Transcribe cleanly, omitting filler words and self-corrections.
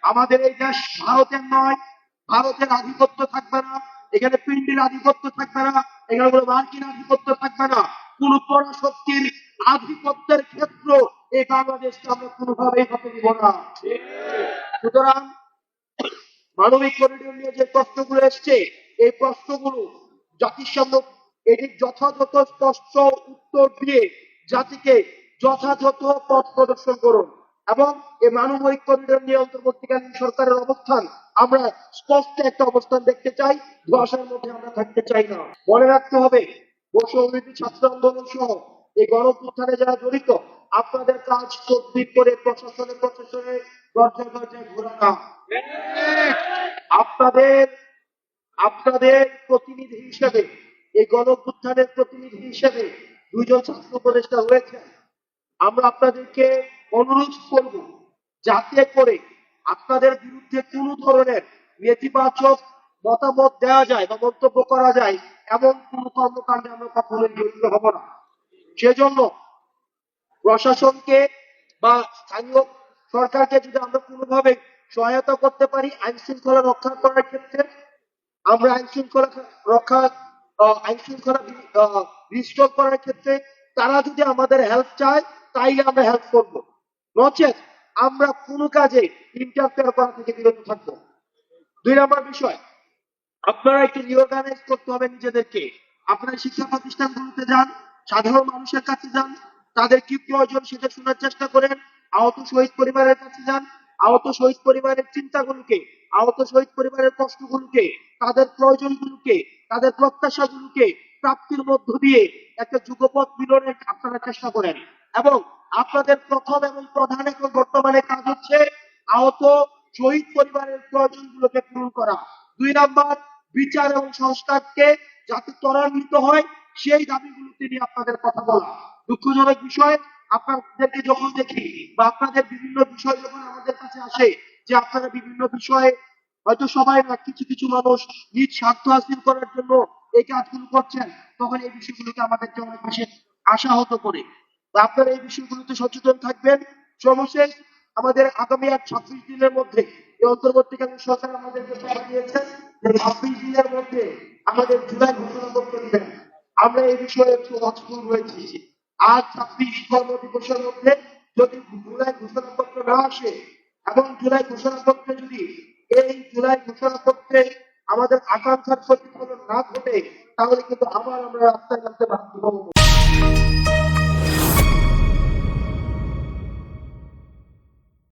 আমাদের এই দেশ ভারতের নয়, ভারতের আধিপত্য থাকবে না, এখানে পিন্ডির আধিপত্য থাকবে না, এখানে কোনো মার্কিন আধিপত্য থাকবে না, কোন পরাশক্তির আধিপত্যের ক্ষেত্র এই বাংলাদেশকে আমরা কোনোভাবেই হতে দিব না। সুতরাং মানবিক করিডোর নিয়ে যে প্রশ্নগুলো এসছে, এই প্রশ্নগুলো জাতিসংঘ এটির যথাযথ স্পষ্ট উত্তর দিয়ে জাতিকে যথাযথ পথ প্রদর্শন করুন এবং এই মানবিক করিডোর নিয়ে অন্তর্বর্তীকালীন সরকারের অবস্থান আমরা স্পষ্ট একটা অবস্থান দেখতে চাই, ধোঁয়াশার মধ্যে আমরা থাকতে চাই না। মনে রাখতে হবে বৈষম্যবিরোধী ছাত্র আন্দোলন সহ এই গণঅভ্যুত্থানে যারা জড়িত, আপনাদের কাজ তদবির করে প্রশাসনে দরজায় দরজায় ঘোরানো। আপনাদের প্রতিনিধি হিসেবে, এই গণঅভ্যুত্থানের প্রতিনিধি হিসেবে দুইজন ছাত্র উপদেষ্টা রয়েছে। আমরা আপনাদেরকে অনুরোধ করব যাতে করে আপনাদের বিরুদ্ধে কোন ধরনের নেতিবাচক মতামত দেওয়া যায় বা মন্তব্য করা যায় এমন কোন কর্মকাণ্ডে আমরা কখনোই জড়িত হব না। সেজন্য প্রশাসনকে বা স্থানীয় সরকারকে যদি আমরা কোনোভাবে সহায়তা করতে পারি আইন শৃঙ্খলা রক্ষা করার ক্ষেত্রে, আমরা আইন শৃঙ্খলা রিস্টোর করার ক্ষেত্রে তারা যদি আমাদের হেল্প চায় তাইলে আমরা হেল্প করব, নচেত আমরা কোনো কাজে ইন্টারফেয়ার করা থেকে বিরত থাকবো। 2 নম্বর বিষয়, আপনারা একটু রিঅর্গানাইজ করতে হবে নিজেদেরকে। আপনারা শিক্ষা প্রতিষ্ঠানগুলোতে যান, সাধারণ মানুষের কাছে যান, তাদের কি প্রয়োজন সেটা শোনার চেষ্টা করেন। আহত শহীদ পরিবারের কাছে যান, আহত শহীদ পরিবারের চিন্তাগুলোকে, আহত শহীদ পরিবারের কষ্টগুলোকে, তাদের প্রয়োজনগুলোকে, তাদের প্রত্যাশাগুলোকে প্রাপ্তির মধ্য দিয়ে একটা যুগপথ মিলনের আপনারা চেষ্টা করেন। এবং আপনাদের প্রথম এবং প্রধান এখন বর্তমানে কাজ হচ্ছে আহত শহীদ পরিবারের প্রয়োজনগুলোকে পূরণ করা। 2 নম্বর, বিচার এবং সংস্কারকে যাতে ত্বরান্বিত হয় সেই দাবিগুলোতে নিয়ে আপনাদের কথা বলা। দুঃখজনক বিষয়, আপনাদেরকে যখন দেখি বা আপনাদের বিভিন্ন বিষয় যখন আমাদের কাছে আসে যে আপনারা বিভিন্ন বিষয়ে হয়তো সবাই না, কিছু কিছু মানুষ নিজ স্বার্থ হাসিল করার জন্য এই কাজগুলো করছেন, তখন এই বিষয়গুলোকে আমাদেরকে অনেক বেশি আশাহত করে। আপনারা এই বিষয়গুলোতে সচেতন থাকবেন। সর্বশেষ, আমাদের আগামী আর 26 দিনের মধ্যে এই অন্তর্বর্তীকালীন সরকার আমাদেরকে কথা দিয়েছেন যে 26 দিনের মধ্যে আমাদের জুলাই ঘোষণাপত্র দিবেন। আমরা এই বিষয়ে একটু ওয়াচফুল রয়েছি। আজ 26 কর্মদিবসের মধ্যে যদি জুলাই ঘোষণাপত্র না আসে এবং জুলাই ঘোষণাপত্রে যদি এই জুলাই ঘোষণাপত্রে আমাদের আকাঙ্ক্ষার প্রতিফলন না ঘটে, তাহলে কিন্তু আবার আমরা রাস্তায় নামতে বাধ্য হব।